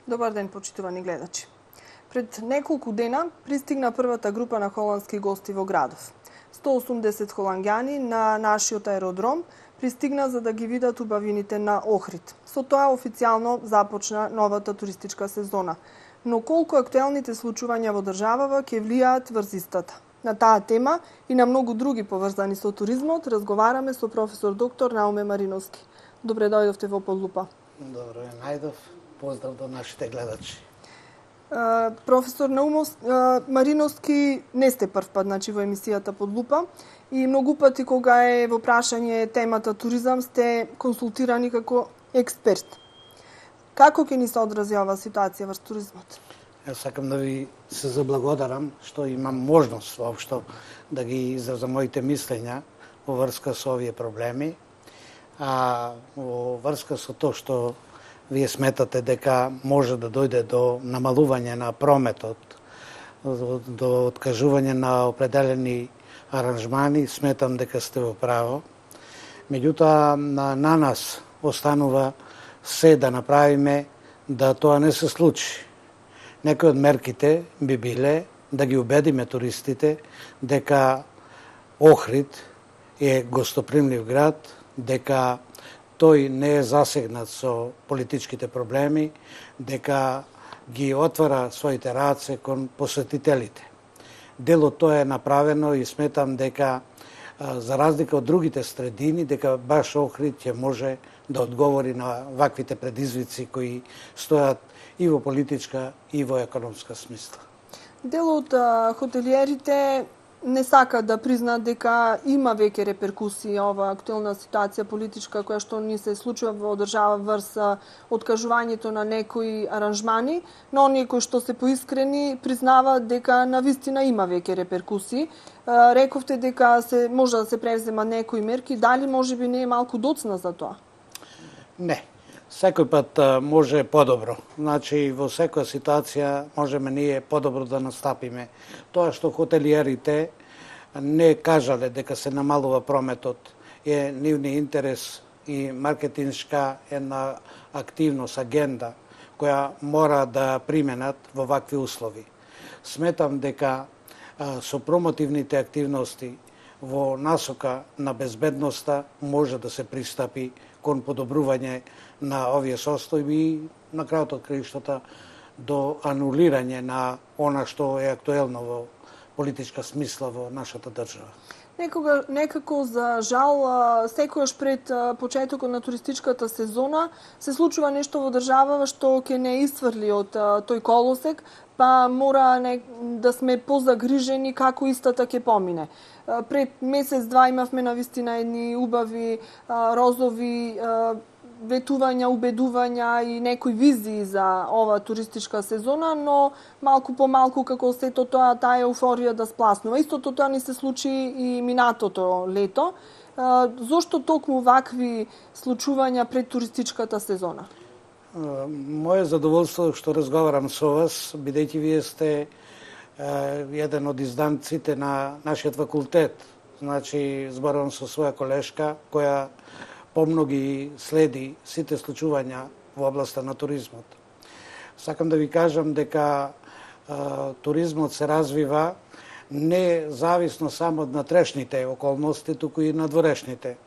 Добар ден, почитувани гледачи. Пред неколку дена пристигна првата група на холандски гости во градов. 180 холанѓани на нашиот аеродром пристигна за да ги видат убавините на Охрид. Со тоа официјално започна новата туристичка сезона. Но колку актуелните случувања во државава ќе влијаат врз истата? На таа тема и на многу други поврзани со туризмот разговараме со професор доктор Науме Мариновски. Добре дојдовте во Подлупа. Добро е најдов. Поздрав до нашите гледачи. Професор Мариновски, не сте прв пат во емисијата Подлупа и многу пати кога е во прашање темата туризам сте консултирани како експерт. Како ќе ни се одрази оваа ситуација врз туризмот? Јас сакам да ви се заблагодарам што имам можност воопшто да ги изразам моите мислења во врска со овие проблеми, а во врска со тоа што вие сметате дека може да дојде до намалување на прометот, до откажување на определени аранжмани, сметам дека сте во право. Меѓутоа, на нас останува се да направиме да тоа не се случи. Некои од мерките би биле да ги убедиме туристите дека Охрид е гостопримлив град, дека тој не е засегнат со политичките проблеми, дека ги отвара своите раце кон посетителите. Дел од тоа е направено и сметам дека за разлика од другите средини, дека баш Охрид ќе може да одговори на ваквите предизвици кои стојат и во политичка и во економска смисла. Дел од хотелиерите не сакаат да признаат дека има веќе реперкусии оваа актуелна ситуација политичка која што ни се случува во држава врз откажувањето на некои аранжмани, но оние кои што се поискрени признаваат дека навистина има веќе реперкусии. Рековте дека може да се превзема некои мерки, дали можеби не е малку доцна за тоа? Не. Секој пат може подобро. Значи, во секоја ситуација можеме ние подобро да настапиме. Тоа што хотелиерите не кажале дека се намалува прометот е нивни интерес и маркетиншка една активност, агенда, која мора да применат во вакви услови. Сметам дека со промотивните активности во насока на безбедноста може да се пристапи кон подобрување на овие состојби и на крајот од краиштата до анулирање на она што е актуелно во политичка смисла во нашата држава. Некако за жал, секојаш пред почетокот на туристичката сезона се случува нешто во државава што ќе не исфрли од тој колосек, па мора да сме позагрижени како истата ќе помине. Пред месец-два имавме навистина едни убави, розови ветувања, убедувања и некои визии за оваа туристичка сезона, но малку по малку како сето тоа, таа еуфорија да спласнува. Истото тоа ни се случи и минатото лето. Зошто токму вакви случувања пред туристичката сезона? Моје задоволство што разговарам со вас, бидејќи вие сте еден од изданците на нашиот факултет. Значи, зборувам со своја колешка која помно ги следи сите случувања во областа на туризмот. Сакам да ви кажам дека туризмот се развива не зависно само од натрешните околности, туку и надворешните.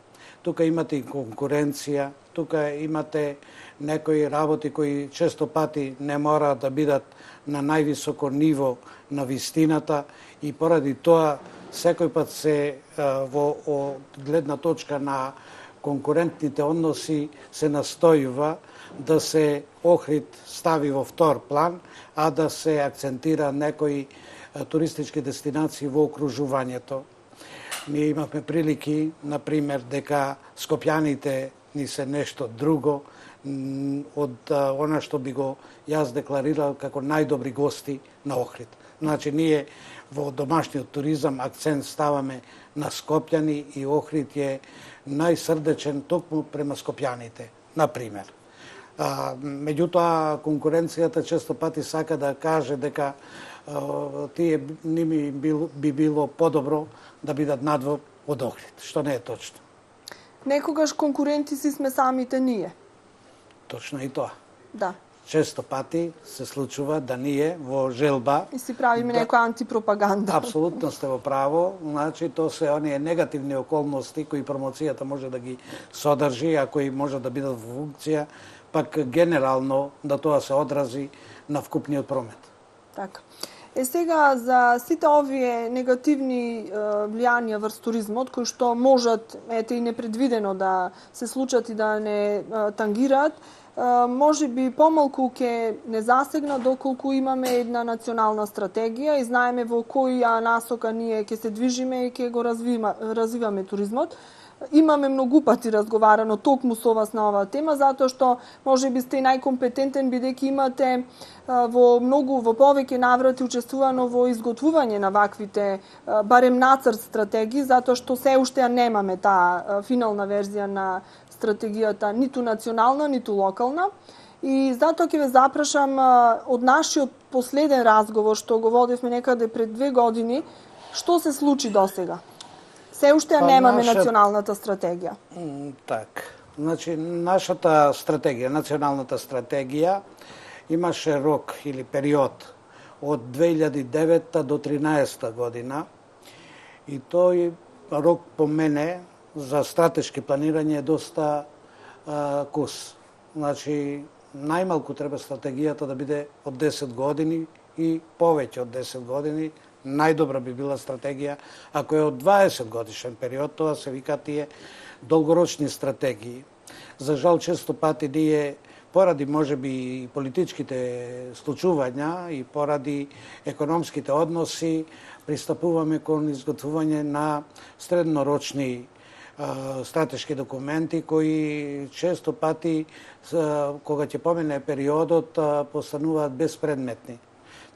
Тука имате и конкуренција, тука имате некои работи кои често пати не мора да бидат на највисоко ниво на вистината и поради тоа секој пат се во гледна точка на конкурентните односи се настојува да се Охрид стави во втор план, а да се акцентира некои туристички дестинации во окружувањето. Ние имавме прилики, например, дека скопјаните ни се нешто друго од она што би го јас декларирал како најдобри гости на Охрид. Значи, ние во домашниот туризам акцент ставаме на скопјани и Охрид е најсрдечен токму према скопјаните, например. Меѓутоа, конкуренцијата често пати сака да каже дека тие ними би било подобро да бидат надвор од Охрид, што не е точно. Некогаш конкуренти си сме самите ние. Точно и тоа. Да. често пати се случува да ние во желба И си правиме некоја антипропаганда. Апсолутно сте во право. Значи, то се оние негативни околности кои промоцијата може да ги содржи, а кои може да бидат во функција, пак генерално да тоа се одрази на вкупниот промет. Така. Сега, за сите овие негативни влијанија врз туризмот, кои што можат, ете и непредвидено да се случат и да не тангираат, може би помалку ќе не засегна доколку имаме една национална стратегија и знаеме во која насока ние ќе се движиме и ќе го развиваме туризмот. Имаме многу пати разговарано токму со вас на оваа тема, затоа што може би сте и најкомпетентен бидејќи имате во повеќе наврати учествувано во изготвување на ваквите барем нацрт стратегии, затоа што се уште ја немаме таа финална верзија на стратегијата, ниту национална, ниту локална. И затоа ќе ве запрашам од нашиот последен разговор што го водевме некаде пред 2 години, што се случи досега? Се уште ја немаме националната стратегија. Так. Значи, нашата стратегија, националната стратегија, имаше рок или период од 2009 до 2013 година и тој рок по мене за стратешки планирање е доста кус. Значи, најмалку треба стратегијата да биде од 10 години и повеќе од 10 години. Најдобра би била стратегија ако е од 20 годишен период, тоа се вика тие долгорочни стратегии. За жал, често пати ние поради можеби и политичките случувања и поради економските односи пристапуваме кон изготвување на среднорочни стратешки документи кои често пати кога ќе помине периодот постануваат безпредметни.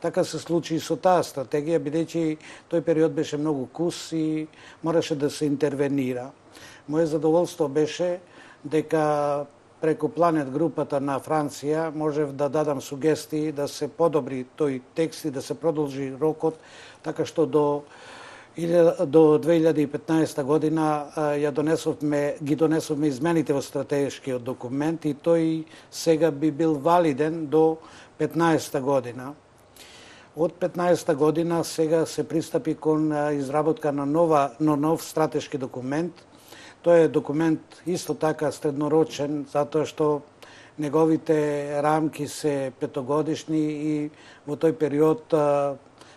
Така се случи и со таа стратегија, бидејќи тој период беше многу кус и мораше да се интервенира. Моје задоволство беше дека преку Планет групата на Франција можев да дадам сугестии да се подобри тој текст и да се продолжи рокот, така што до 2015 година ги донесовме измените во стратешкиот документ и тој сега би бил валиден до 15 година. Од 15 година сега се пристапи кон изработка на нов стратешки документ. Тој е документ исто така среднорочен, затоа што неговите рамки се петогодишни и во тој период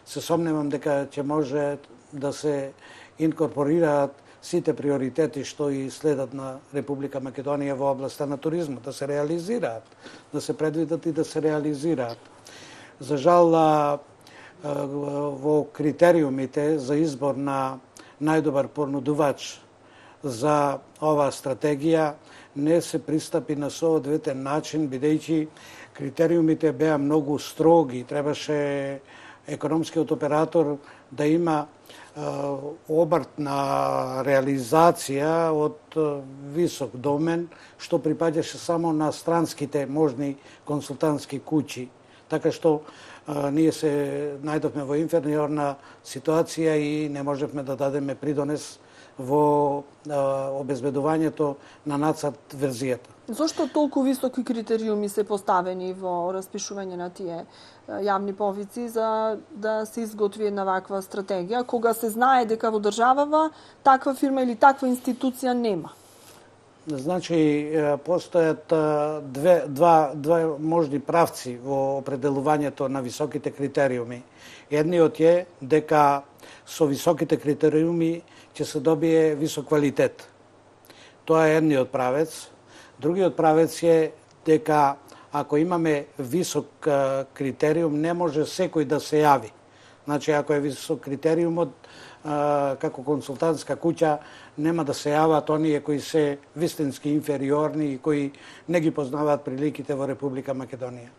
се сомневам дека ќе може да се инкорпорираат сите приоритети што и следат на Република Македонија во областта на туризмот, да се реализираат, да се предвидат и да се реализираат. За жал, во критериумите за избор на најдобар понудувач за оваа стратегија не се пристапи на соодветен начин, бидејќи критериумите беа многу строги. Требаше економскиот оператор да има обрт на реализација од висок домен, што припаѓаше само на странските можни консултантски куќи. Така што ние се најдовме во инфериорна ситуација и не можевме да дадеме придонес во обезбедувањето на нацрт верзијата. Зошто толку високи критериуми се поставени во распишување на тие јавни повици за да се изготви една ваква стратегија, кога се знае дека во државава таква фирма или таква институција нема? Значи, постојат два можни правци во определувањето на високите критериуми. Едниот е дека со високите критериуми ќе се добие висок квалитет. Тоа е едниот правец. Другиот правец е дека ако имаме висок критериум, не може секој да се јави. Значи, ако е висок критериумот, како консултантска куќа, нема да се јават оние кои се вистински инфериорни и кои не ги познаваат приликите во Република Македонија.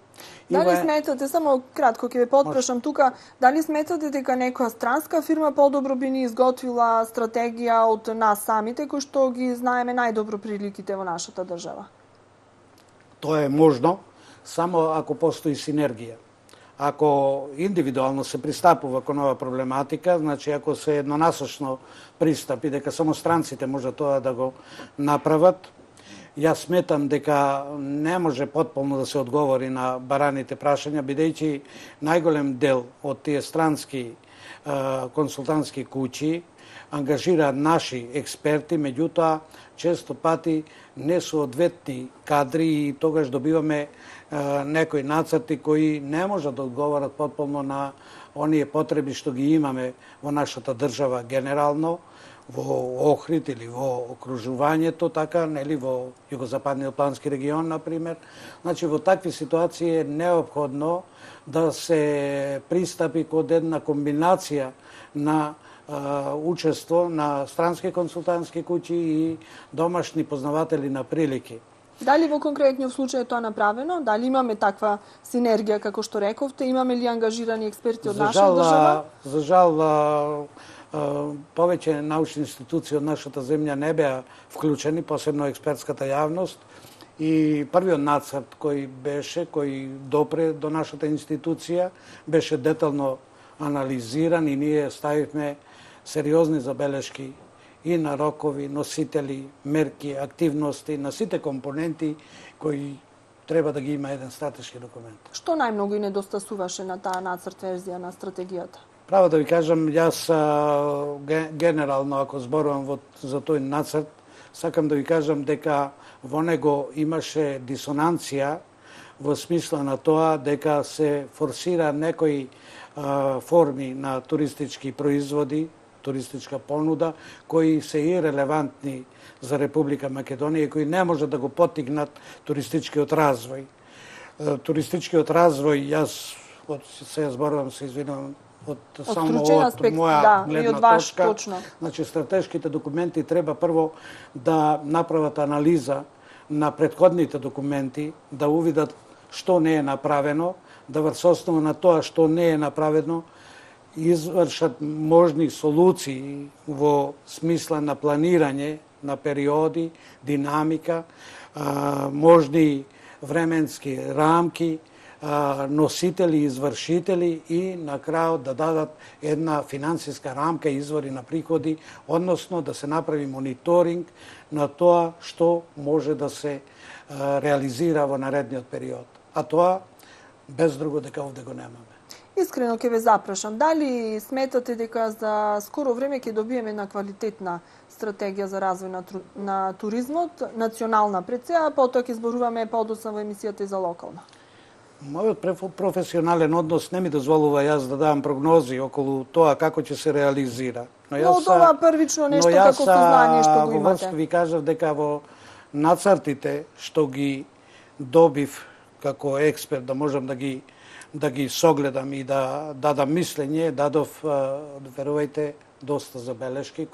Дали сметате, само кратко ќе ве потпрашам тука, дали сметате дека некоја странска фирма подобро би ни изготвила стратегија од нас самите, кои што ги знаеме најдобро приликите во нашата држава? Тоа е можно, само ако постои синергија. Ако индивидуално се пристапува кон оваа проблематика, значи ако се еднонасочно пристапи дека само странците може тоа да го направат, Јас сметам дека не може потполно да се одговори на бараните прашања, бидејќи најголем дел од тие странски консултантски куќи ангажираат наши експерти, меѓутоа често пати не соодветни кадри и тогаш добиваме некои нацрти кои не можат да одговорат потполно на оние потреби што ги имаме во нашата држава генерално, во Охрид или во окружувањето, така, нели, во југозападниот плански регион, например. Значи, во такви ситуации е неопходно да се пристапи код една комбинација на учество на странски консултантски куќи и домашни познаватели на прилики. Дали во конкретниот случај е тоа направено? Дали имаме таква синергија, како што рековте? Имаме ли ангажирани експерти од наша држава? За жал, повеќе научни институции од нашата земја не беа вклучени, посебно експертската јавност. И првиот нацрт кој допре до нашата институција, беше детално анализиран и ние ставивме сериозни забелешки и на рокови, носители, мерки, активности, на сите компоненти кои треба да ги има еден стратешки документ. Што најмногу и недостасуваше на таа нацрт верзија на стратегијата? Право да ви кажам, јас генерално, ако зборувам за тој нацрт, сакам да ви кажам дека во него имаше дисонанција во смисла на тоа дека се форсира некои форми на туристички производи, туристичка понуда, кои се и релевантни за Република Македонија и кои не може да го поттикнат туристичкиот развој. Туристичкиот развој, јас се зборувам, се извинувам, само од моја гледна точка. Точно. Значи, стратешките документи треба прво да направат анализа на претходните документи, да увидат што не е направено, да врз основа на тоа што не е направено, извршат можни солуции во смисла на планирање на периоди, динамика, можни временски рамки, носители, извршители и на крајот да дадат една финансиска рамка и извори на приходи, односно да се направи мониторинг на тоа што може да се реализира во наредниот период. А тоа без друго дека овде го немаме. Искрено ќе ве запрашам, дали сметате дека за скоро време ќе добиеме една квалитетна стратегија за развој на туризмот, национална пред се, а потоа ќе зборуваме подоцна во емисијата и за локална? Мојот професионален однос не ми дозволува јас да давам прогнози околу тоа како ќе се реализира. Но тоа првично нешто како сознание што го имате. Ви кажав дека во нацртите што ги добив како експерт, да можам да ги согледам и да дадам мислење, дадов, верувајте, доста забелешки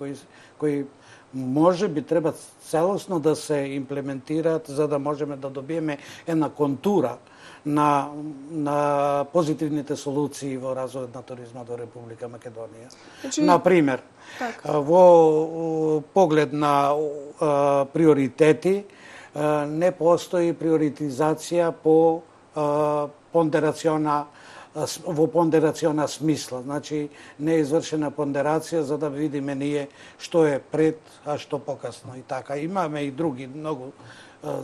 кои може би треба целосно да се имплементираат за да можеме да добиеме една контура на позитивните солуции во развојот на туризмот во Република Македонија. Значи, например, во поглед на приоритети не постои приоритизација по во пондерациона смисла. Значи, не е извршена пондерација за да видиме ние што е пред, а што покасно и така. Имаме и други многу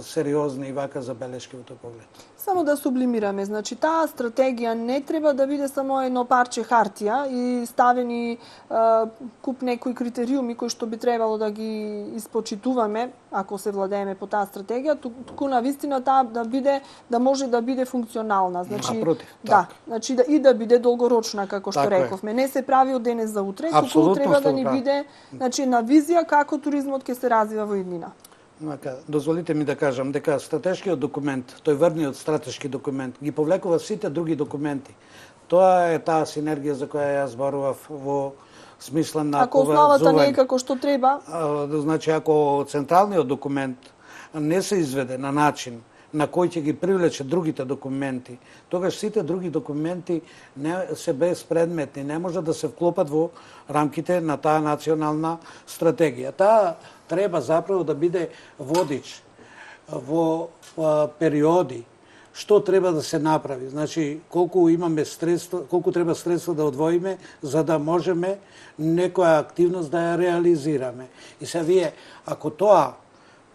сериозни и вака забелешки во тој поглед. Само да сублимираме, значи таа стратегија не треба да биде само едно парче хартија и ставени куп некои критериуми кои што би требало да ги испочитуваме ако се владееме по таа стратегија, туку на вистина таа да може да биде функционална, значи значи да биде долгорочна како што рековме. Не се прави од денес за утре, туку треба да ни биде значи на визија како туризмот ќе се развива во иднина. Дозволите ми да кажам дека стратешкиот документ, тој врвниот стратешки документ, ги повлекува сите други документи. Тоа е таа синергија за која јас зборував во смисла на ако основата не е како што треба. Значи, ако централниот документ не се изведе на начин на кој ќе ги привлече другите документи, тогаш сите други документи не се безпредметни, не може да се вклопат во рамките на таа национална стратегија. Таа треба заправо да биде водич во периоди што треба да се направи. Значи, колку имаме средства, колку треба средства да одвоиме за да можеме некоја активност да ја реализираме. И се вие, ако тоа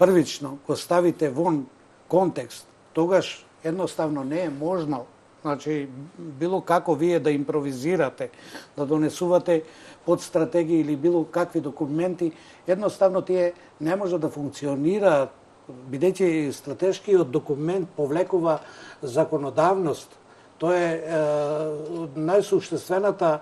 првично го ставите вон контекст, тогаш едноставно не е можно, значи, било како вие да импровизирате, да донесувате под стратегии или било какви документи, едноставно тие не може да функционираат, бидејќи стратешкиот документ повлекува законодавност. Тоа е најсуштествената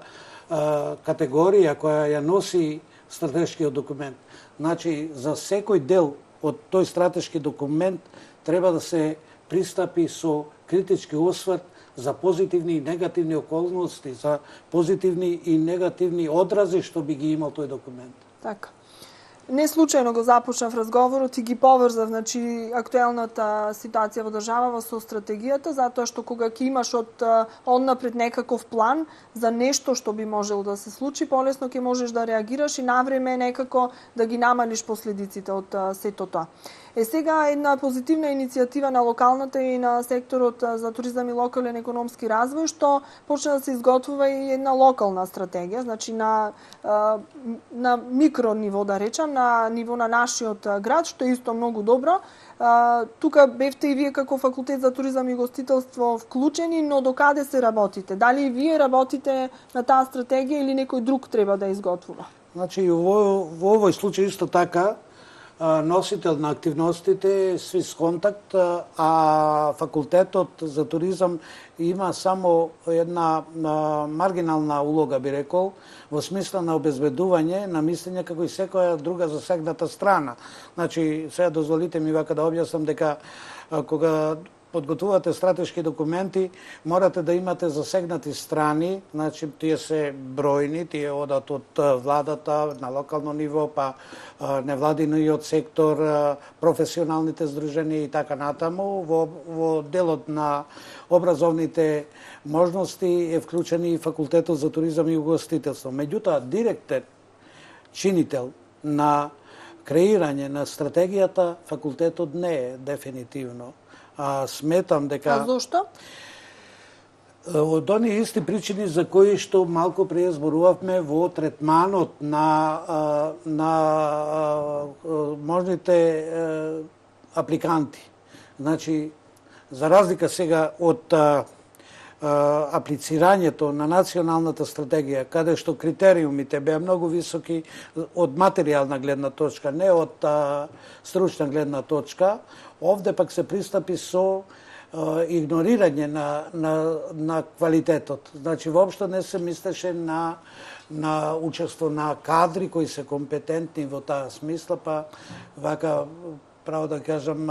категорија која ја носи стратешкиот документ. Значи, за секој дел од тој стратешки документ треба да се пристапи со критички осврт за позитивни и негативни околности, за позитивни и негативни одрази што би ги имал тој документ. Така. Не случајно го започнав разговорот и ги поврзав, значи, актуелната ситуација во државава со стратегијата, затоа што кога ќе имаш од однапред некаков план за нешто што би можело да се случи, полесно ќе можеш да реагираш и навреме некако да ги намалиш последиците од сето тоа. Сега една позитивна иницијатива на локалната и на секторот за туризам и локален економски развој, што почна да се изготвува и една локална стратегија, значи на микро ниво, да речам, на ниво на нашиот град, што е исто многу добро. Тука бевте и вие како факултет за туризам и гостителство вклучени, но до каде се работите? Дали и вие работите на таа стратегија или некој друг треба да изготвува? Значи, во овој случај исто така, носител на активностите Свис Контакт, а факултетот за туризам има само една маргинална улога, би рекол, во смисла на обезбедување на мислење како и секоја друга засегната страна. Значи, сега дозволите ми вака да објаснам дека кога подготвувате стратешки документи, морате да имате засегнати страни, значи тие се бројни, тие одат од владата на локално ниво, па невладиниот сектор, професионалните здруженија и така натаму. Во делот на образовните можности е вклучен и факултетот за туризам и угостителство. Меѓутоа, директен чинител на креирање на стратегијата факултетот не е дефинитивно. Сметам дека... А зошто? Од оние исти причини за кои што малку прее зборувавме во третманот на можните апликанти. Значи, за разлика сега од аплицирањето на националната стратегија, каде што критериумите беа многу високи од материјална гледна точка, не од стручна гледна точка, овде пак се пристапи со игнорирање на квалитетот. Значи, воопшто не се мислеше на учество на кадри кои се компетентни во таа смисла, па вака, право да кажам,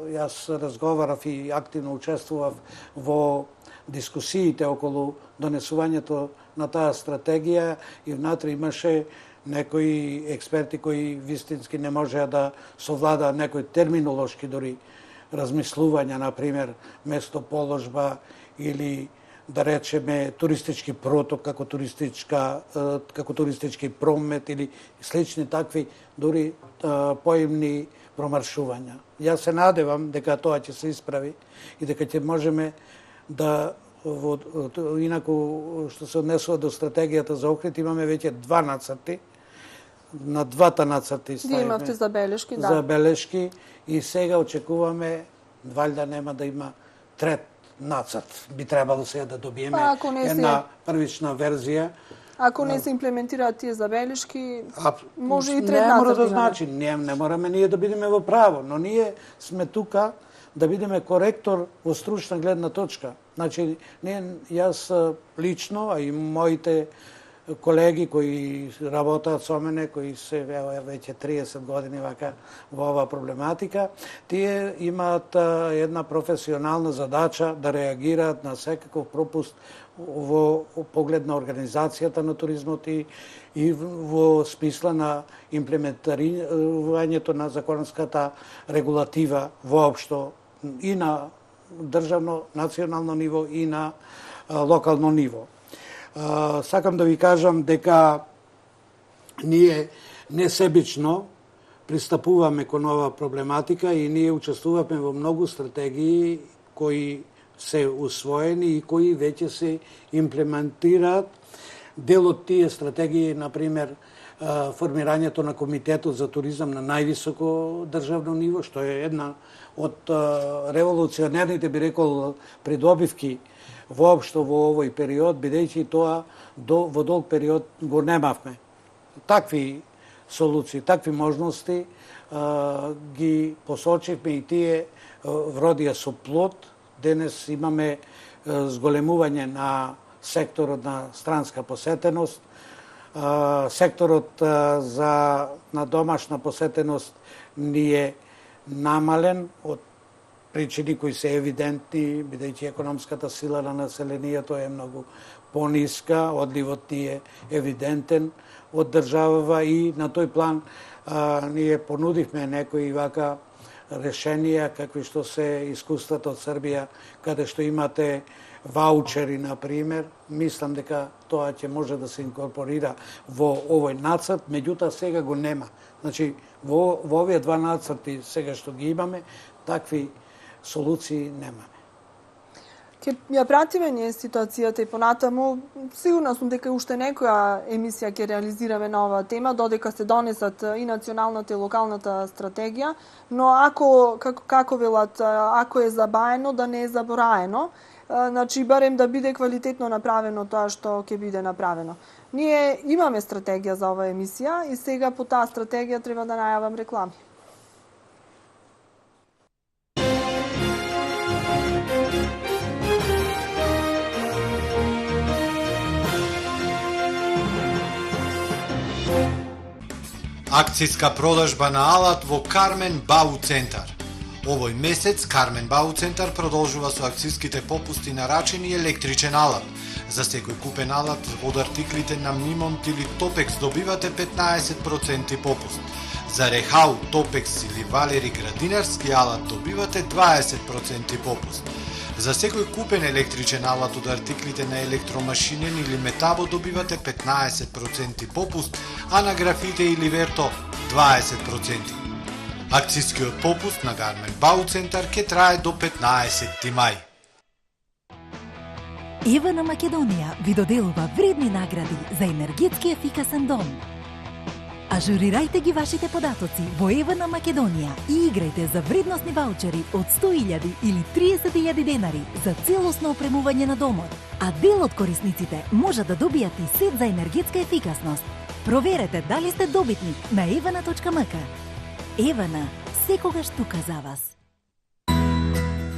јас разговарав и активно учествував во дискусиите околу донесувањето на таа стратегија и внатре имаше некои експерти кои вистински не можеа да совладаат некои терминолошки дори размислувања, например, местоположба или да речеме туристички проток како туристички промет или слични такви дури поимни промаршувања. Јас се надевам дека тоа ќе се исправи и дека ќе можеме да инаку што се однесува до стратегијата за Охрид, имаме веќе 2 нацрти. На 2 нацрти ставиме. Вие имавте забелешки, да. Забелешки и сега очекуваме, валјда нема да има трет нацрт. Би требало сега да добиеме една првична верзија. Ако не се имплементираат тие забелешки, може и трет нацрт. Не мора да значи, не мораме ние да бидеме во право, но ние сме тука да бидеме коректор во стручна гледна точка. Значи, јас лично, а и моите колеги кои работат со мене, кои се веќе 30 години вака во оваа проблематика, тие имаат една професионална задача да реагираат на секаков пропуст во поглед на организацијата на туризмот и во смисла на имплементирањето на законската регулатива воопшто и на државно, национално ниво и на локално ниво. Сакам да ви кажам дека ние несебично пристапуваме кон оваа проблематика и ние учествуваме во многу стратегии кои се усвоени и кои веќе се имплементираат. Дел од тие стратегии, например, формирањето на Комитетот за туризам на највисоко државно ниво, што е една од револуционерните, би рекол, придобивки воопшто во овој период, бидејќи тоа во долг период го немавме. Такви солуции, такви можности ги посочивме и тие вродија со плод. Денес имаме зголемување на секторот на странска посетеност. Секторот на домашна посетеност ни е намален од причини кои се евидентни, бидејќи економската сила на населението е многу пониска, одливот ни е евидентен од државава и на тој план ние понудивме некои вака решенија, какви што се искуствата од Србија, каде што имате ваучери, например. Мислам дека тоа ќе може да се инкорпорира во овој нацрт, меѓутоа сега го нема. Значи, во овие два нацрти сега што ги имаме, такви солуции немаме. Ке ја пратиме ние ситуацијата и понатаму. Сигурна сум дека уште некоја емисија ќе реализираме на оваа тема, додека се донесат и националната и локалната стратегија, но ако, како велат, ако е забаено, да не е забораено, значи барем да биде квалитетно направено тоа што ќе биде направено. Ние имаме стратегија за оваа емисија и сега по таа стратегија треба да најавам реклами. Акцијска продажба на алат во Кармен Бау Центар. Овој месец Кармен Бау Центар продолжува со акцијските попусти на рачен и електричен алат. За секој купен алат од артиклите на Мимонт или Топекс добивате 15% попуст. За Рехау, Топекс или Валери Градинарски алат добивате 20% попуст. За секој купен електричен алат од артиклите на електромашинен или метабо добивате 15% попуст, а на графите или верто 20%. Акцијскиот попуст на Кармен Бау Центар ќе трае до 15 мај. Евана Македонија ви доделува вредни награди за енергетски ефикасен дом. Ажурирајте ги вашите податоци во Евана Македонија и играјте за вредносни ваучери од 100.000 или 30.000 денари за целосно опремување на домот. А дел од корисниците може да добијат и сет за енергетска ефикасност. Проверете дали сте добитник на evana.mk. Евана, секогаш тука за вас.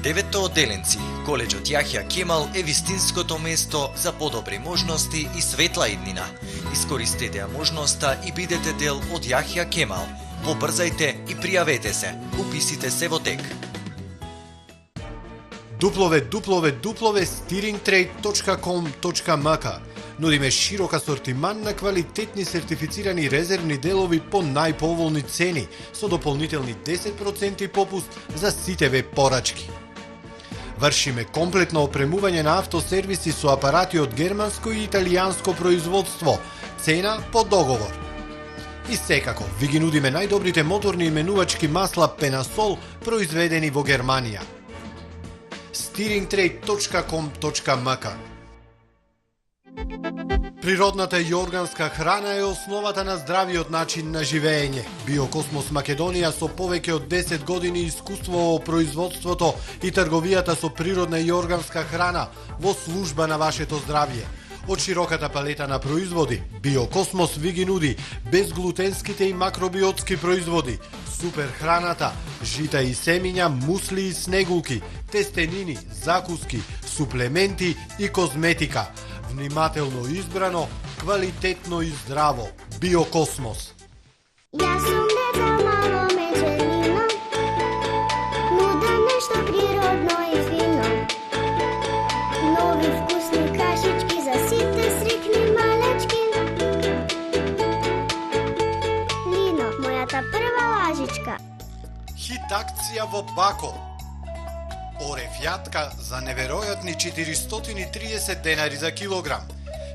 Деветто одделенци, коледжот Јахја Кемал е вистинското место за подобри можности и светла иднина. Искористете ја можноста и бидете дел од Јахја Кемал. Побрзајте и пријавете се. Уписите се во тек. www.steeringtrade.com.mk Нудиме широк асортиман на квалитетни сертифицирани резервни делови по најповолни цени, со дополнителни 10% попуст за сите веб порачки. Вршиме комплетно опремување на автосервиси со апарати од германско и италијанско производство, цена по договор. И секако, ви ги нудиме најдобрите моторни именувачки масла Пенасол, произведени во Германија. steeringtrade.com.mk Природната и органска храна е основата на здравиот начин на живење. Биокосмос Македонија со повеќе од 10 години искуство во производството и трговијата со природна и органска храна во служба на вашето здравје. Од широката палета на производи, Биокосмос ви ги нуди безглутенските и макробиотски производи, супер храната, жита и семиња, мусли и снегулки, тестенини, закуски, суплементи и козметика. Внимателно избрано, квалитетно и здраво. Биокосмос. Јас сум дете мало меченино, нудам нешто природно и фино. Нови вкусни кашички за сите срикни малечки. Лино, мојата прва лажичка. Хит акција во Бако. Орев јатка за неверојатни 430 денари за килограм.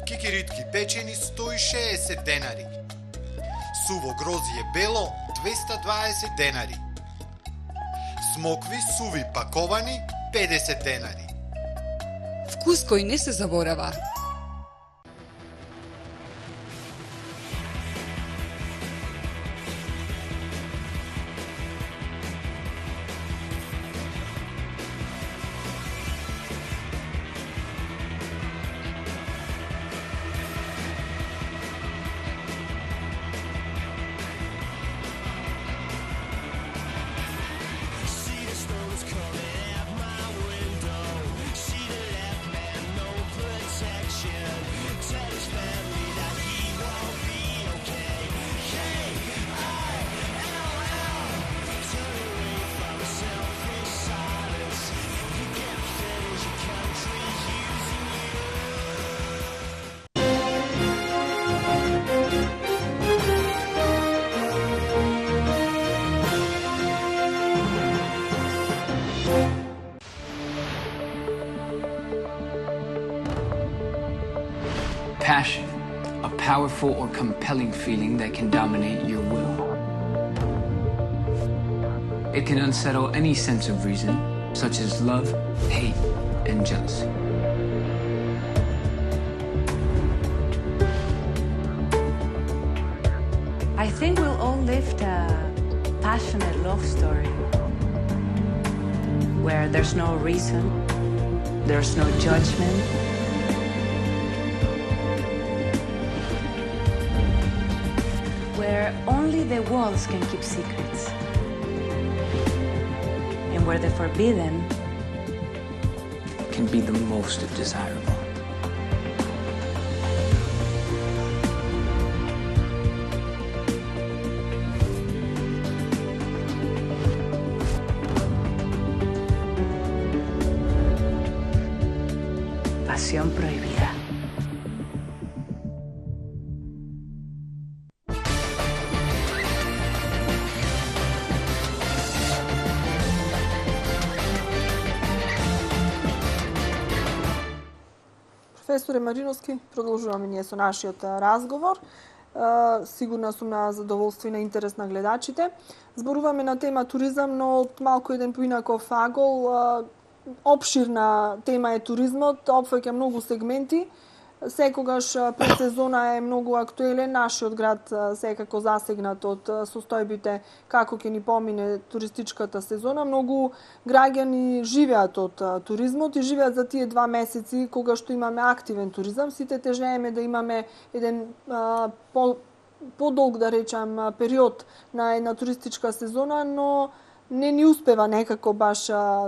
Кикиритки печени 160 денари. Суво грозје бело 220 денари. Смокви суви паковани 50 денари. Вкус кој не се заборава. passion, a powerful or compelling feeling that can dominate your will. It can unsettle any sense of reason, such as love, hate, and jealousy. I think we'll all lived a passionate love story where there's no reason, there's no judgment. Where only the walls can keep secrets. And where the forbidden Can be the most desirable. pasión prohibida. Profesore Marinovski, продолжуваме ние со нашиот разговор. Сигурна сум на задоволство и на интерес на гледачите. Зборуваме на тема туризам, но од малку еден поинаков агол. Обширна тема е туризмот, опфаќа многу сегменти. Секогаш пред сезона е многу актуелен. Нашиот град секако засегнат од состојбите како ќе ни помине туристичката сезона. Многу граѓани живеат од туризмот и живеат за тие 2 месеци кога што имаме активен туризам. Сите тежееме да имаме еден подолг, да речам, период на една туристичка сезона, но не ни успева некако баш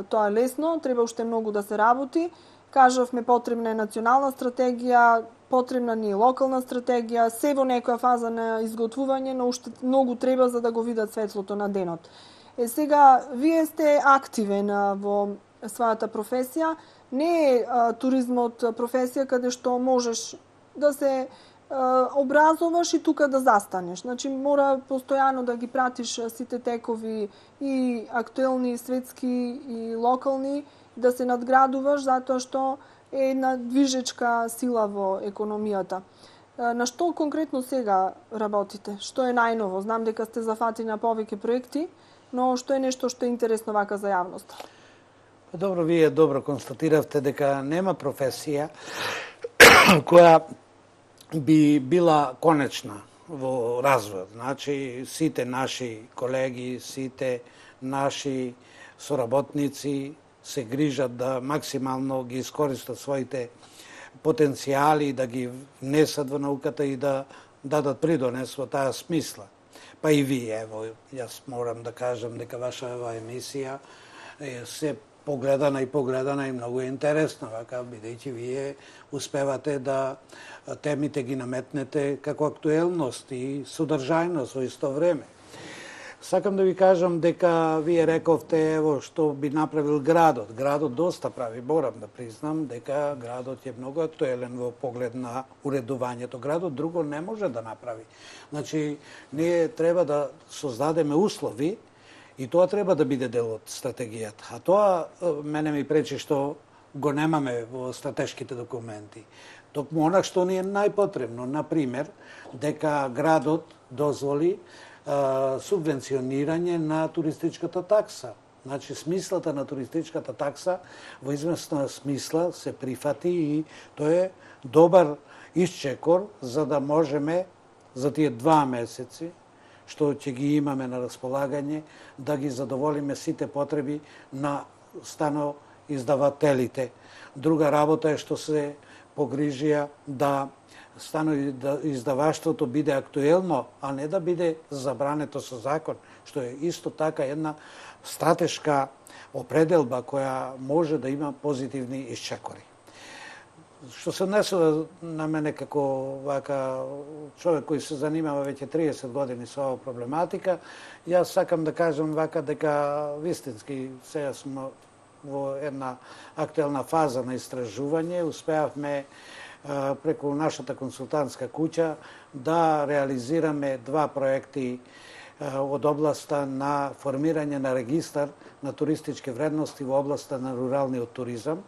тоа лесно. Треба уште многу да се работи. Кажавме, потребна е национална стратегија, потребна ни е локална стратегија, се во некоја фаза на изготвување, но уште многу треба за да го видат светлото на денот. Сега, вие сте активен во својата професија. Не е туризмот професија каде што можеш да се образоваш и тука да застанеш. Значи, мора постојано да ги пратиш сите текови и актуелни, и светски, и локални, да се надградуваш, затоа што е една движечка сила во економијата. На што конкретно сега работите? Што е најново? Знам дека сте зафатени на повеќе проекти, но што е нешто што е интересно вака за јавноста? Добро, вие добро констатиравте дека нема професија која би била конечна во развојот. Значи, сите наши колеги, сите наши соработници се грижат да максимално ги искористат своите потенцијали, да ги внесат во науката и да дадат придонес во таа смисла. Па и вие, ево, јас морам да кажам дека вашава емисија е се погледана и многу интересна, вака, бидејќи вие успевате да темите ги наметнете како актуелност и содржајност во исто време. Сакам да ви кажам дека вие рековте ево што би направил градот. Градот доста прави, морам да признам дека градот е многу актуелен во поглед на уредувањето. Градот друго не може да направи. Значи, ние треба да создадеме услови и тоа треба да биде дел од стратегијата. А тоа мене ми пречи што го немаме во стратешките документи. Токму она што ни е најпотребно, например, дека градот дозволи субвенционирање на туристичката такса. Значи, смислата на туристичката такса во известна смисла се прифати и тоа е добар исчекор за да можеме за тие 2 месеци што ќе ги имаме на располагање да ги задоволиме сите потреби на станоиздавателите. Друга работа е што се погрижија да издаваштвото биде актуелно, а не да биде забрането со закон, што е исто така една стратешка определба која може да има позитивни исчекори. Што се однесува на мене како вака човек кој се занимава веќе 30 години со оваа проблематика, јас сакам да кажам вака дека вистински сега сме во една актуелна фаза на истражување, успеавме преку нашата консултантска куќа да реализираме 2 проекти од областа на формирање на регистар на туристички вредности во областа на руралниот туризам.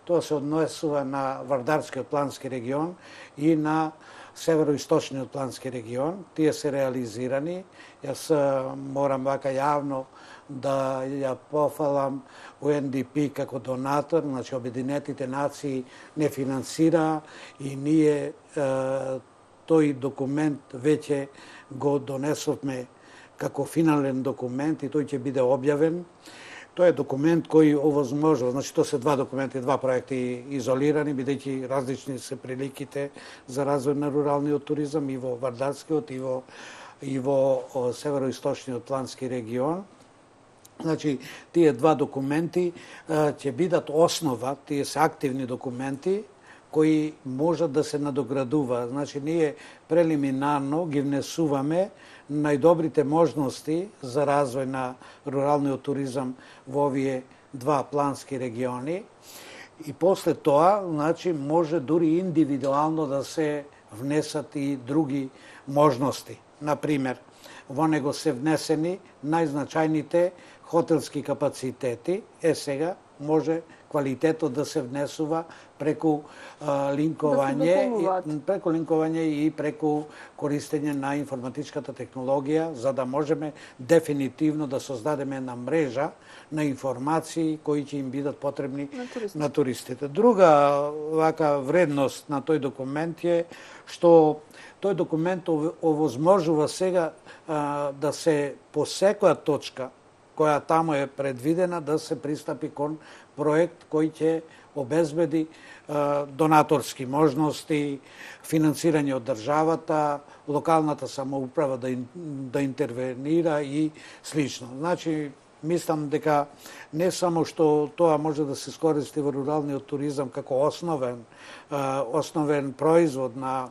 Тоа се однесува на Вардарскиот плански регион и на Североисточниот плански регион. Тие се реализирани. Јас морам вака јавно да ја пофалам UNDP како донатор, значи Обединетите нации не финансира и ние тој документ веќе го донесовме како финален документ и тој ќе биде објавен. Тоа е документ кој овозможува, значи тоа се два документи, два проекти изолирани, бидејќи различни се приликите за развој на руралниот туризам и во Вардарскиот и во Североисточниот плански регион. Значи, тие два документи ќе бидат основа, тие се активни документи, кои можат да се надоградува. Значи, ние прелиминарно ги внесуваме најдобрите можности за развој на руралниот туризам во овие два плански региони. И после тоа, значи, може дури индивидуално да се внесат и други можности. Например, во него се внесени најзначајните хотелски капацитети. Сега може квалитетот да се внесува преку линковање и преку користење на информатичката технологија, за да можеме дефинитивно да создадеме една мрежа на информации кои ќе им бидат потребни на туристите. Друга вака вредност на тој документ е што тој документ овозможува сега да се по секоја точка која таму е предвидена да се пристапи кон проект кој ќе обезбеди донаторски можности, финансирање од државата, локалната самоуправа да интервенира и слично. Значи, мислам дека не само што тоа може да се скористи во руралниот туризам како основен производ на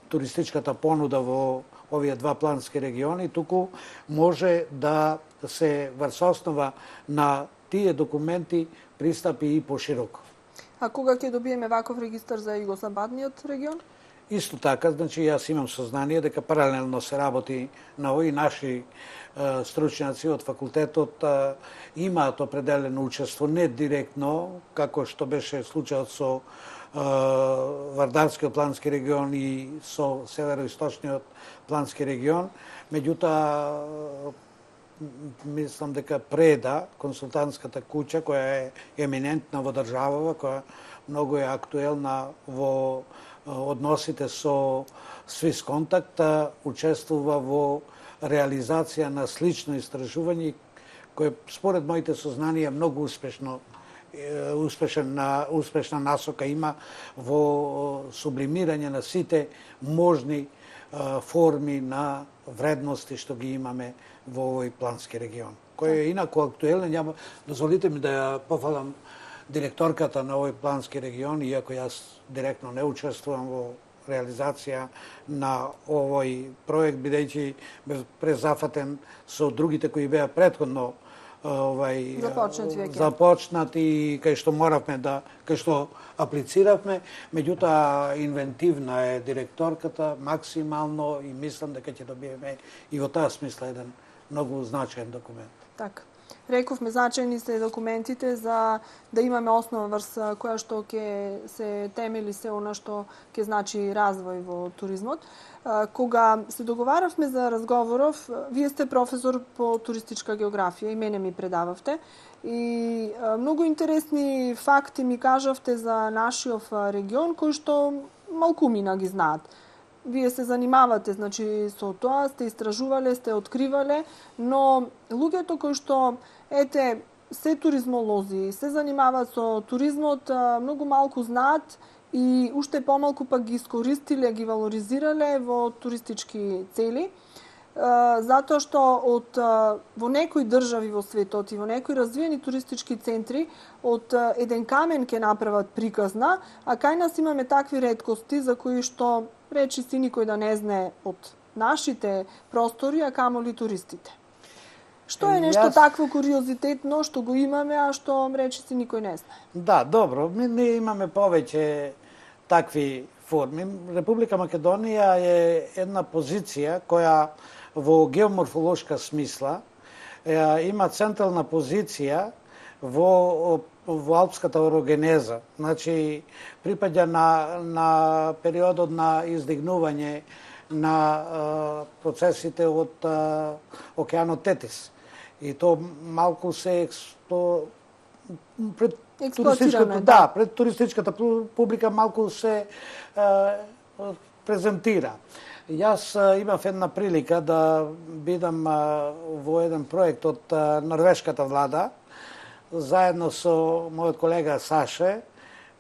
туристичката понуда во овие два плански региони, туку може да се врз основа на тие документи пристапи и пошироко. А кога ќе добиеме ваков регистар за југозападниот регион? Исто така, значи јас имам сознание дека паралелно се работи на овои наши стручњаци од факултетот имаат определено учество, не директно, како што беше случајот со Вардарскиот плански регион и со Североисточниот плански регион, меѓутоа мислам дека Преда, консултантската куќа, која е еминентна во државава, која многу е актуелна во односите со Swiss Contact, учествува во реализација на слично истражување, кој според моите сознанија многу успешна насока има во сублимирање на сите можни форми на вредности што ги имаме во овој плански регион, кој е инаку актуелен. Дозволите ми да ја пофалам директорката на овој плански регион, иако јас директно не учествувам во реализација на овој проект, бидејќи бев презафатен со другите кои беа претходно започнати и кај што моравме кај што аплициравме, меѓутоа инвентивна е директорката максимално и мислам дека ќе добиеме и во таа смисла еден многу значаен документ. Така. Рековме, значајни се документите за да имаме основа врз која што ќе се темели се она што ќе значи развој во туризмот. Кога се договаравме за разговоров, вие сте професор по туристичка географија и мене ми предававте. И многу интересни факти ми кажавте за нашиот регион, кој што малкумина ги знаат. Вие се занимавате, значи, со тоа, сте истражувале, сте откривале, но луѓето кои што, се туризмолози, се занимаваат со туризмот, многу малку знаат и уште помалку пак ги искористиле, ги валоризирале во туристички цели, затоа што во некои држави во светот и во некои развиени туристички центри од еден камен ќе направат приказна, а кај нас имаме такви реткости за кои што речи си никој да не знае од нашите простори, а камоли туристите. Што е нешто такво куриозитетно што го имаме, а што речи си никој не знае? Да, добро, ние имаме повеќе такви форми. Република Македонија е една позиција која во геоморфолошка смисла има централна позиција во алпската орогенеза. Значи, припаѓа на периодот на издигнување на процесите од океанот Тетис. И то малку се пред туристичката публика малку се презентира. Јас имав една прилика да бидам во еден проект од норвешката влада, заедно со мојот колега Саше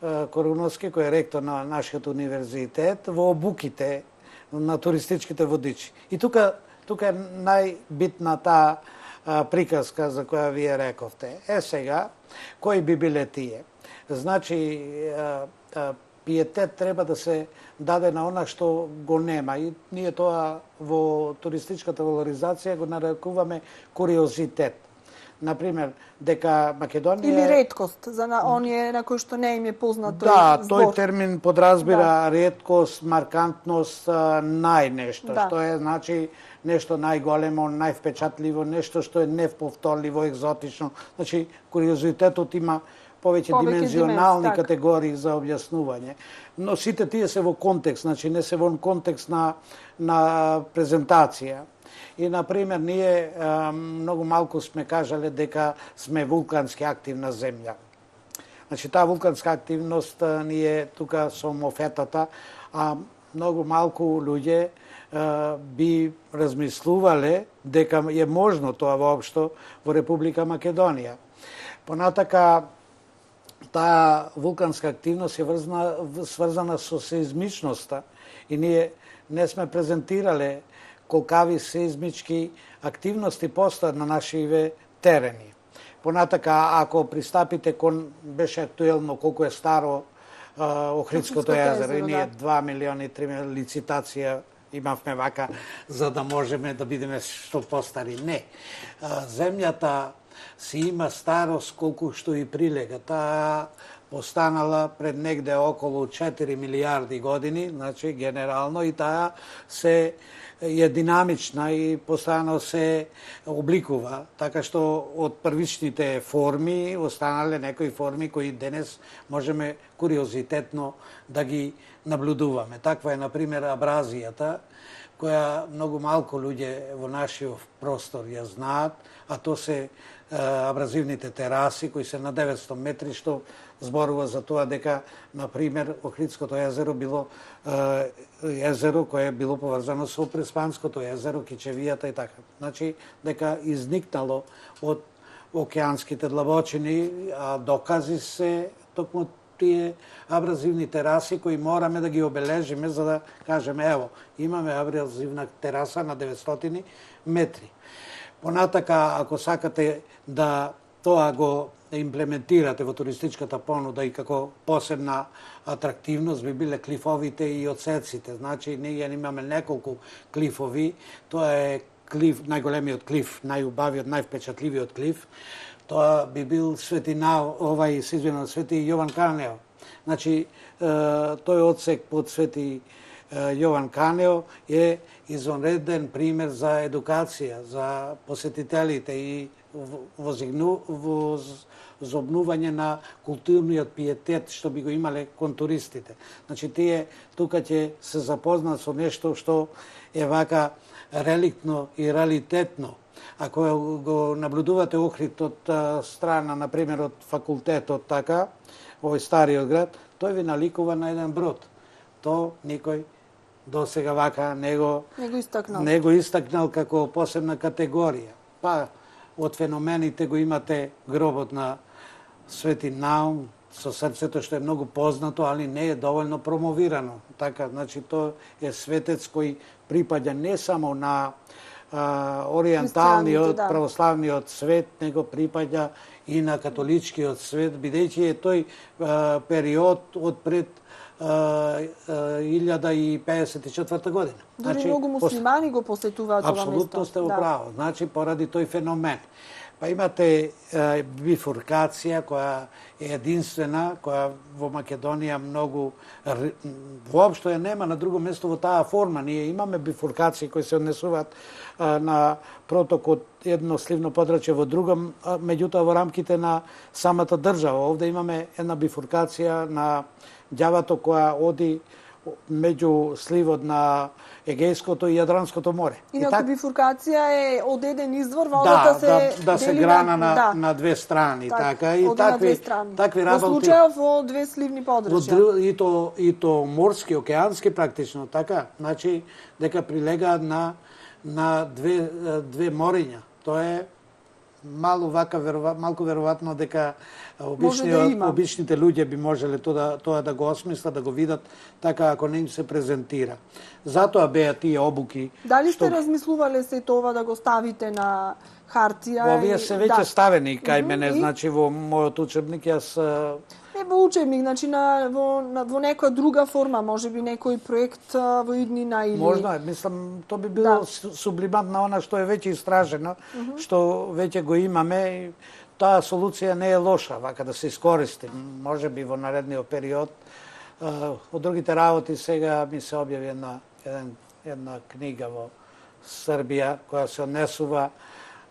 Коруновски, кој е ректор на нашиот универзитет, во обуките на туристичките водичи. И тука е најбитна таа приказка за која вие рековте. Сега, кои би биле тие? Значи, пиетет треба да се даде на она што го нема. И ние тоа во туристичката валоризација го нарекуваме куриозитет. Например, дека Македонија... Или реткост, за оние на кои што не им е познат тој збор. Тој термин подразбира реткост, маркантност, најнешто, што е, значи, нешто најголемо, највпечатливо, нешто што е неповторливо, екзотично. Значи, куриозитетот има повеќе димензионални категории за објаснување. Но сите тие се во контекст, значи не се во контекст на презентација. И, например, ние многу малку сме кажале дека сме вулкански активна земја. Значи, таа вулканска активност ние тука со мофетата, а многу малку луѓе би размислувале дека е можно тоа воопшто во Република Македонија. Понатака, таа вулканска активност е сврзана со сеизмичноста и ние не сме презентирале колкави сеизмички активности постојат на нашиве терени. Понатака, ако пристапите кон, беше актуелно колку е старо Охридското езеро, и ние 2 милиони 3 милиони лицитација имавме вака, за да можеме да бидеме што постари. Не. Земјата си има старост колку што и прилега. Таа постанала пред негде околу 4 милиарди години, значи генерално, и таа се е динамична и постојано се обликува, така што од првичните форми останале некои форми кои денес можеме куриозитетно да ги наблюдуваме. Таква е, например, абразијата, која многу малку луѓе во нашиот простор ја знаат, а то се абразивните тераси кои се на 900 метри, што зборува за тоа дека, например, Охридското езеро било езеро кое било поврзано со Преспанското езеро, Кичевијата и така. Значи, дека изникнало од океанските длабочини, а докази се токму тие абразивни тераси кои мораме да ги обележиме за да кажеме, ево, имаме абразивна тераса на 900 метри. Понатака, ако сакате да тоа го имплементирате во туристичката понуда и како посебна атрактивност би биле клифовите и одсеците. Значи, ние имаме неколку клифови. Тоа е клиф, најголемиот клиф, најубавиот, највпечатливиот клиф. Тоа би бил Свети Јован Канео. Значи, тој одсек под Свети Јован Канео е извонреден пример за едукација, за посетителите и возобнување на културниот пиетет што би го имале кон туристите. Значи, тие тука ќе се запознаат со нешто што е вака реликтно и реалитетно. Ако го наблюдувате Охрид од страна, например, од факултетот, така, овој стариот град, тој ви наликува на еден брод. То никој до сега вака не го истакнал како посебна категорија. Па, од феномените го имате гробот на Свети Наум со срцето, што е многу познато, али не е доволно промовирано. Така, значи, тоа е светец кој припаѓа не само на ориенталниот, православниот свет, него припаѓа и на католичкиот свет, бидејќи е тој период од пред 1054 година. Дори многу муслимани го посетуваат ова место. Апсолутно сте во право. Значи, поради тој феномен. Па имате бифуркација која е единствена, која во Македонија многу воопшто ја нема на друго место во таа форма. Ние имаме бифуркации кои се однесуваат на проток од едно сливно подрачје во друго, меѓутоа во рамките на самата држава. Овде имаме една бифуркација на ѓавато која оди меѓу сливот на Егејското и Јадранското море. Инаку бифуркација е од еден извор, водата се грана на две страни, така и такви работи. Во случајов во две сливни подрачја. И то морски, океански практично, така, значи дека прилегаат на две мориња. Тоа е малку веројатно дека обичните луѓе би можеле тоа да го осмислат, да го видат така ако не им се презентира. Затоа беа тие обуки. Дали сте размислувале се тоа да го ставите на хартија? Овие се веќе ставени кај мене, значи во мојот учебник јас не во учебник, значи во некоја друга форма, можеби некој проект во иднина или можна, мислам, тоа би било сублимат на она што е веќе истражено, што веќе го имаме. Таа солуција не е лоша, вака да се искористи, можеби во наредниот период. Од другите работи сега ми се објави една книга во Србија која се однесува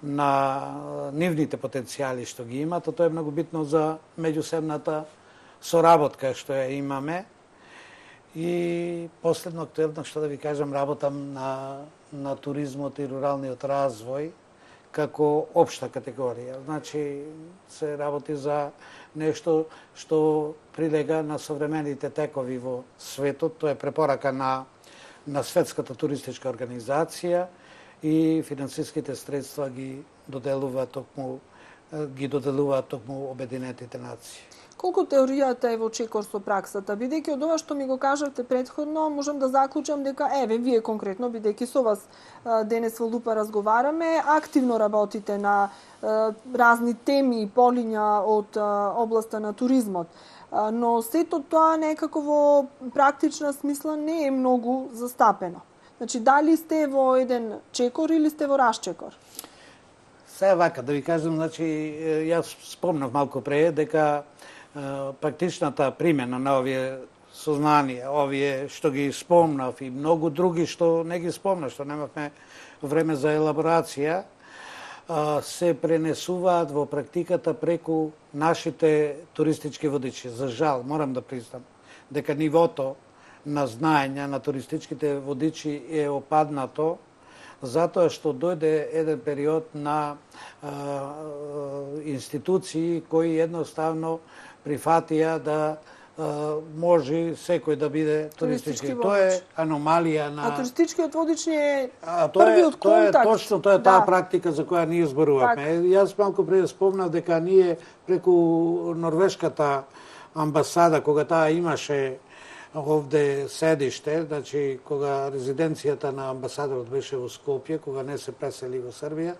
на нивните потенцијали што ги имат, а тоа е многу битно за меѓусебната соработка што ја имаме. И последно актуелно, што да ви кажам, работам на туризмот и руралниот развој како општа категорија. Значи, се работи за нешто што прилега на современите текови во светот. Тоа е препорака на Светската туристичка организација и финансиските средства ги доделуваат токму Обединетите нации. Колку теоријата е во чекор со праксата? Бидејќи од ова што ми го кажавте претходно, можам да заклучам дека вие конкретно, бидејќи со вас денес во Лупа разговараме, активно работите на разни теми и полиња од областа на туризмот. Но сето тоа некако во практична смисла не е многу застапено. Значи, дали сте во еден чекор или сте во расчекор? Се вака, да ви кажам, значи, јас спомнав малку пре дека практичната примена на овие сознанија, овие што ги спомнав и многу други што не ги спомнав, што немавме време за елаборација, се пренесуваат во практиката преку нашите туристички водичи. За жал, морам да признам дека нивото на знаење на туристичките водичи е опаднато, затоа што дојде еден период на институции кои едноставно прифатија да може секој да биде туристички. Тоа е аномалија на... А туристичкиот водич е првиот контакт. Тоа е таа практика за која ние зборуваме. Јас малку пред спомнав дека ние преку норвешката амбасада, кога таа имаше овде седиште, значи кога резиденцијата на амбасадорот беше во Скопје, кога не се пресели во Србија,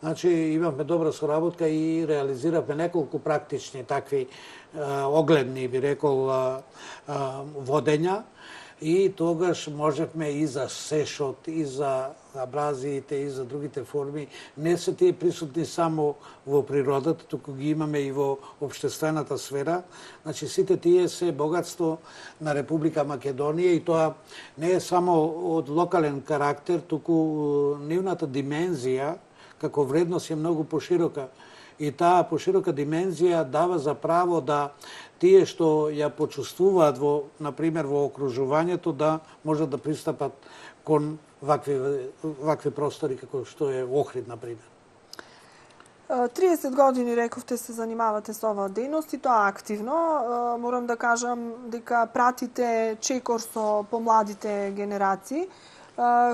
значи имавме добра соработка и реализиравме неколку практични такви огледни, би рекол, водења, и тогаш можевме и за сешот, и за абразиите, и за другите форми. Не се тие присутни само во природата, туку ги имаме и во општествената сфера. Значи, сите тие се богатство на Република Македонија и тоа не е само од локален карактер, туку нивната димензија како вредност е многу поширока. И таа поширока димензија дава за право да тие што ја почувствуваат например, во окружувањето, да можат да пристапат кон вакви простори како што е Охрид, например. 30 години, рековте, се занимавате со оваа дејност и тоа активно. Морам да кажам дека пратите чекор со помладите генерации.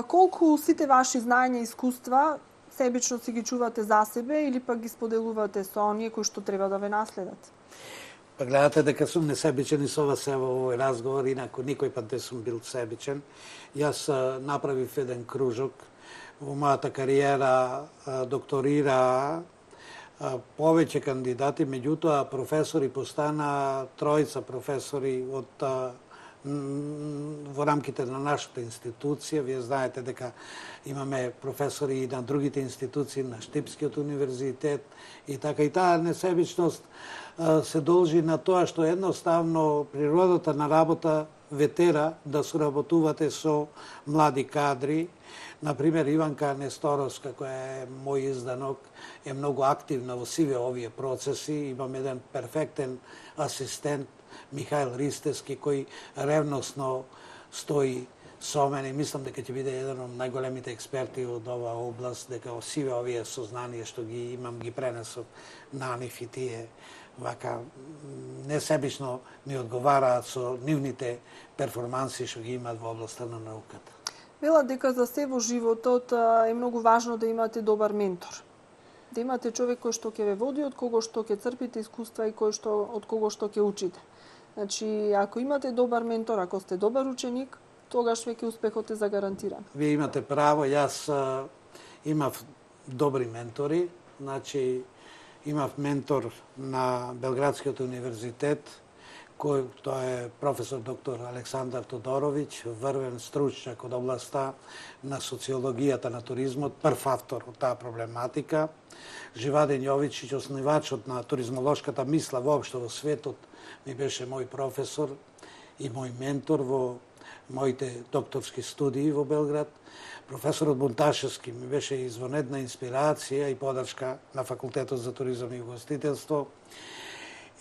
Колку сите ваши знаења и искуства себично си ги чувате за себе или пак ги споделувате со оние кои што треба да ве наследат? Па гледате дека сум несебичен и со вас во овој разговор, инаку никој пат не сум бил себичен. Јас направив еден кружок во мојата кариера, докторира повеќе кандидати, меѓутоа професори постана тројца професори од во рамките на нашата институција. Вие знаете дека имаме професори и на другите институции, на Штипскиот универзитет и така. И таа несебичност се должи на тоа што едноставно природата на работа ве тера да соработувате со млади кадри. Например, Иванка Несторовска, која е мој изданок, е многу активна во сиве овие процеси. Имам еден перфектен асистент, Михаил Ристески, кој ревносно стои со мене и мислам дека ќе биде еден од најголемите експерти од оваа област, дека сиве овие сознанија што ги имам ги пренесов на нив и тие вака несебично ми одговараат со нивните перформанси што ги имаат во областта на науката. Велат дека за се во животот е многу важно да имате добар ментор. Да имате човек кој што ќе ве води, од кого што ќе црпите искуства и од кого што ќе учите. Значи, ако имате добар ментор, ако сте добар ученик, тогаш веќе успехот е загарантиран. Вие имате право, јас имав добри ментори, значи имав ментор на Белградскиот универзитет, кој тоа е професор доктор Александар Тодоровиќ, врвен стручњак од областта на социологијата на туризмот, прв автор од таа проблематика. Живаден Јовичиќ, основачот на туризмолошката мисла воопшто во светот, ми беше мој професор и мој ментор во моите докторски студии во Белград. Професорот Бунташевски ми беше извонедна инспирација и подршка на Факултетот за туризам и угостителство.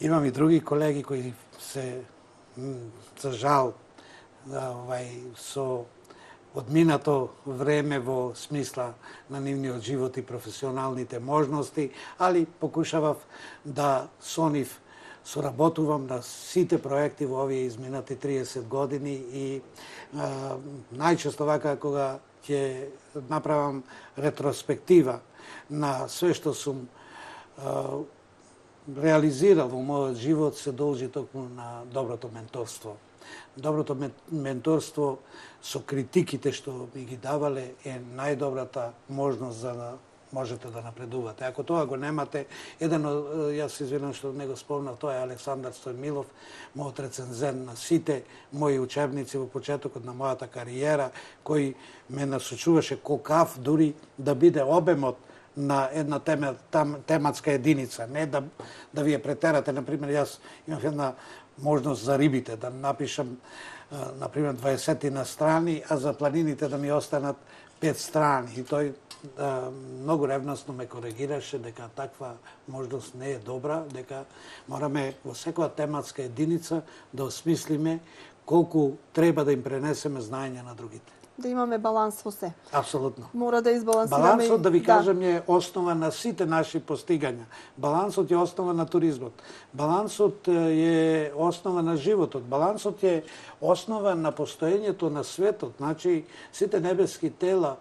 Имам и други колеги кои се, за жал, со одминато време во смисла на нивниот живот и професионалните можности, али покушавав да со нив соработувам на сите проекти во овие изминати 30 години и најчесто вака кога ќе направам ретроспектива на све што сум реализирал во мојот живот, се должи токму на доброто менторство. Доброто менторство со критиките што ми ги давале е најдобрата можност за да можете да напредувате. Ако тоа го немате, јас се извинам што не го спомнав, тоа е Александар Стојмилов, мојот рецензент на сите мои учебници во почетокот на мојата кариера, кој ме насочуваше колкав дури да биде обемот на една тематска единица, не да ви ја претерате. Например, јас имав една можност за рибите, да напишам, например, 20 на страни, а за планините да ми останат 5 страни. И тој многу ревностно ме коригираше дека таква можност не е добра, дека мораме во секоја тематска единица да осмислиме колку треба да им пренесеме знаење на другите. Да имаме баланс во се. Апсолутно. Мора да избалансираме. Балансот, да ви кажам, е основа на сите наши постигања. Балансот е основа на туризмот. Балансот е основа на животот. Балансот е основа на постоењето на светот. Значи, сите небески тела,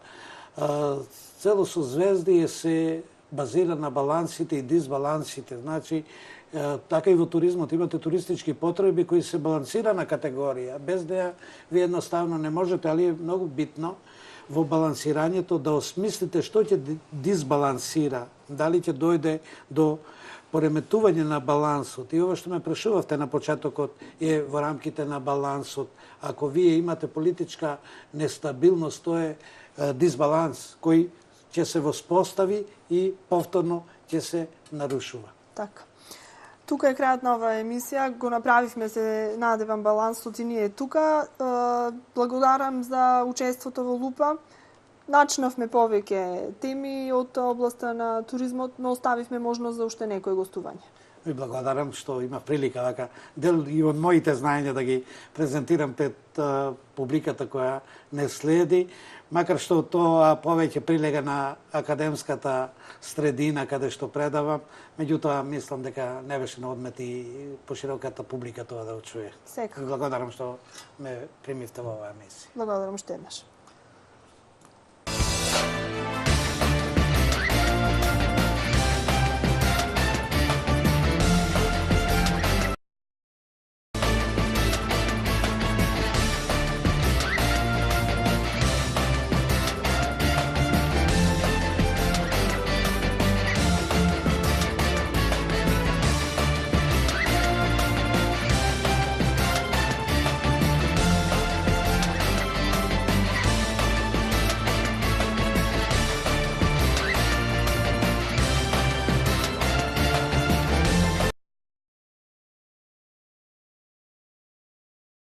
цело со звезди се базира на балансите и дисбалансите. Значи, така и во туризмот имате туристички потреби кои се балансирана категорија. Без да ви едноставно не можете, али е многу битно во балансирањето да осмислите што ќе дисбалансира. Дали ќе дојде до пореметување на балансот. И ова што ме прашувавте на почетокот е во рамките на балансот. Ако вие имате политичка нестабилност, тоа е дисбаланс кој ќе се воспостави и повторно ќе се нарушува. Така. Тука е крајот на оваа емисија. Го направивме, се надевам, балансот и ние тука. Благодарам за учеството во Лупа. Начнавме повеќе теми од областта на туризмот, но оставивме можност за уште некои гостување. Ви благодарам што има прилика вака дел и од моите знаења да ги презентирам пред публиката која не следи, макар што тоа повеќе прилега на академската средина каде што предавам, меѓутоа мислам дека не беше на одмет и пошироката публика тоа да го чуе. Секако. Благодарам што ме примивте во оваа емисија. Благодарам уште еднаш.